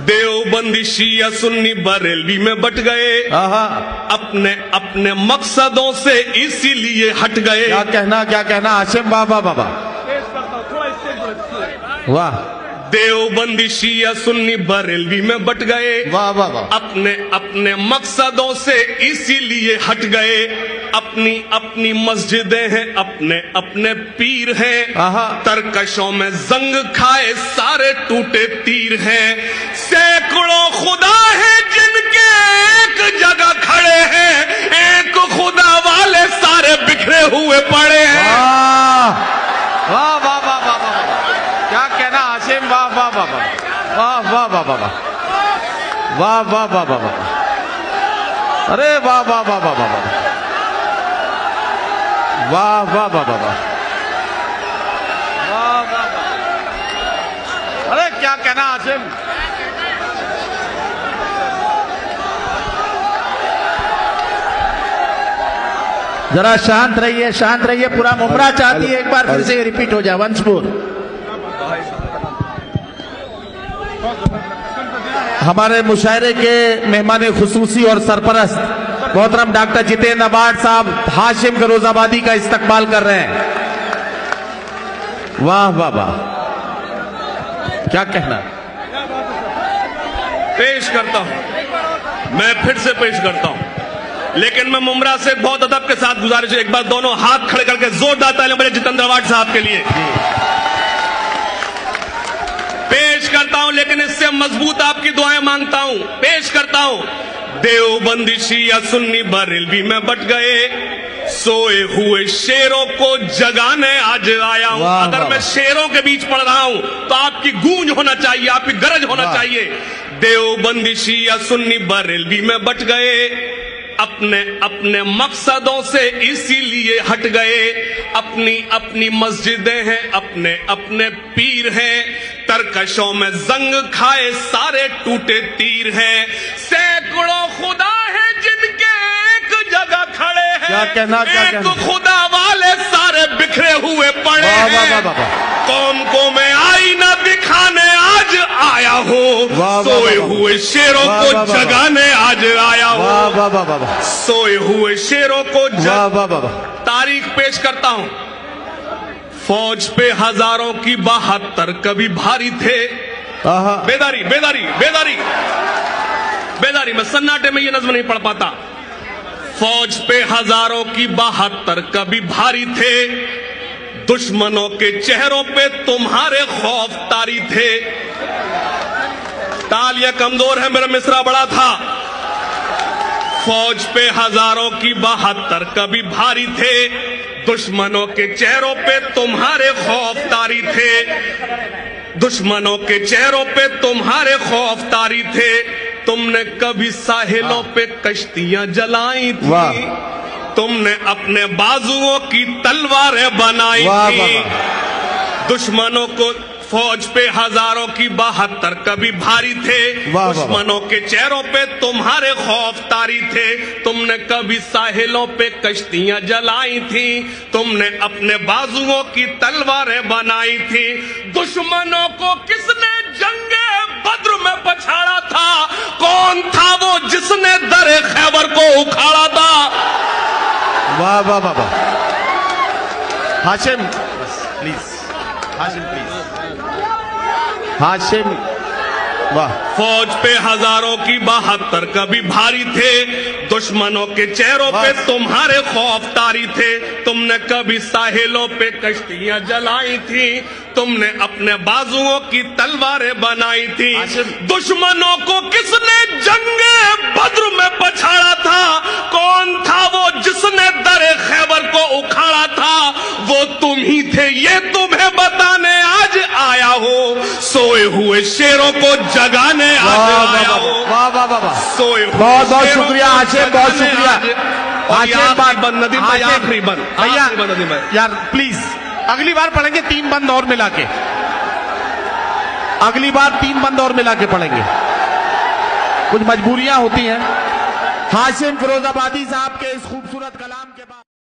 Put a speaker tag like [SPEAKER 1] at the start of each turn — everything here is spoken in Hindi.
[SPEAKER 1] देवबंदी शिया सुन्नी बरेलवी में बट गए, अपने अपने मकसदों से इसीलिए हट गए।
[SPEAKER 2] क्या कहना हाशिम? वाह वाह वाह वाह।
[SPEAKER 1] देवबंदी शिया सुन्नी बरेलवी में बट गए,
[SPEAKER 2] वाह वाह वाह।
[SPEAKER 1] अपने अपने मकसदों से इसीलिए हट गए। अपनी अपनी मस्जिदें हैं, अपने अपने पीर हैं, तरकशों में जंग खाए सारे टूटे तीर हैं। सैकड़ों खुदा हैं जिनके एक जगह खड़े हैं, एक खुदा वाले सारे बिखरे हुए पड़े हैं।
[SPEAKER 2] वाह वाह वाह वाह वाह। क्या कहना हाशिम? वाह वाह वाह वाह वाह वाह वाह वाह वाह वाह वाह वाह वाह। अरे वाह वाह वाह वाह वाह वाह वाह वाह वाह वाह वाह। अरे क्या कहना हाशिम?
[SPEAKER 3] जरा शांत रहिए, शांत रहिए। पूरा मुमरा चाहती है एक बार फिर से रिपीट हो जाए, वंस मोर।
[SPEAKER 2] हमारे मुशायरे के मेहमान खुसूसी और सरपरस्त मोहतरम डॉक्टर जितेंद्र अबाड साहब हाशिम फिरोजाबादी का इस्तकबाल कर रहे हैं। वाह वाह वाह। क्या कहना?
[SPEAKER 1] पेश करता हूं, मैं फिर से पेश करता हूं, लेकिन मैं मुमरा से बहुत अदब के साथ गुजारिश है, एक बार दोनों हाथ खड़े करके जोरदार तालियां बजाएं जितेंद्र अबाड साहब के लिए। पेश करता हूं, लेकिन इससे मजबूत आपकी दुआएं मांगता हूं। पेश करता हूं। देवबंदी शिया सुन्नी बरेलवी में बट गए, सोए हुए शेरों को जगाने आज आया हूं। अगर मैं शेरों के बीच पढ़ रहा हूं तो आपकी गूंज होना चाहिए, आपकी गरज होना चाहिए। देवबंदी शिया सुन्नी बरेलवी में बट गए, अपने अपने मकसदों से इसीलिए हट गए। अपनी अपनी मस्जिदें हैं, अपने अपने पीर हैं, तरकशों में जंग खाए सारे टूटे तीर हैं। सैकड़ों खुदा हैं जिनके एक जगह खड़े हैं,
[SPEAKER 2] क्या कहना?
[SPEAKER 1] एक खुदा वाले सारे बिखरे हुए पड़े हैं। कौम को मैं आईना दिखाने आज आया हूँ, सोए हुए शेरों को जगाने आज आया हूँ, सोए हुए शेरों को तारीख पेश करता हूँ। फौज पे हजारों की 72 कभी भारी थे। बेदारी बेदारी बेदारी बेदारी, मैं सन्नाटे में ये नज्म नहीं पढ़ पाता। फौज पे हजारों की 72 कभी भारी थे, दुश्मनों के चेहरों पे तुम्हारे खौफ तारी थे। तालियां कमजोर है, मेरा मिसरा बड़ा था। फौज पे हजारों की 72 कभी भारी थे, दुश्मनों के चेहरों पे तुम्हारे खौफ तारी थे। दुश्मनों के चेहरों पे तुम्हारे खौफ तारी थे। तुमने कभी साहिलों पे कश्तियां जलाई थी, तुमने अपने बाजुओं की तलवारें बनाई थी। दुश्मनों को फौज पे हजारों की 72 कभी भारी थे, दुश्मनों के चेहरों पे तुम्हारे खौफ तारी थे। तुमने कभी साहिलों पे कश्तियां जलाई थी, तुमने अपने बाजुओं की तलवारें बनाई थी। दुश्मनों को किसने जंगे बद्र में पछाड़ा था? कौन था वो जिसने दरे खैबर को उखाड़ा था?
[SPEAKER 2] वाह वाह वाह वाह। हाशिम प्लीज, हाशिम प्लीज, हाशिम वाह।
[SPEAKER 1] फौज पे हजारों की 72 कभी भारी थे, दुश्मनों के चेहरों पे तुम्हारे खौफ तारी थे। तुमने कभी साहिलों पे कश्तियां जलाई थी, तुमने अपने बाजुओं की तलवारें बनाई थी। दुश्मनों को किसने जंगे बद्र में पछाड़ा था? कौन था वो जिसने दरे खैबर को उखाड़ा था? वो तुम ही थे, ये तुम्हें बताने आज आया हूँ, सोए हुए शेरों को जगाने आज आया हूँ।
[SPEAKER 2] वाह वाह वाह वाह।
[SPEAKER 1] सोए
[SPEAKER 2] बहुत बहुत शुक्रिया हाशिम, बहुत शुक्रिया।
[SPEAKER 1] आखिरी बंद
[SPEAKER 2] भैया यार प्लीज, अगली बार पढ़ेंगे 3 बंद और मिला के, अगली बार 3 बंद और मिला के पढ़ेंगे, कुछ मजबूरियां होती हैं। हाशिम फिरोजाबादी साहब के इस खूबसूरत कलाम के बाद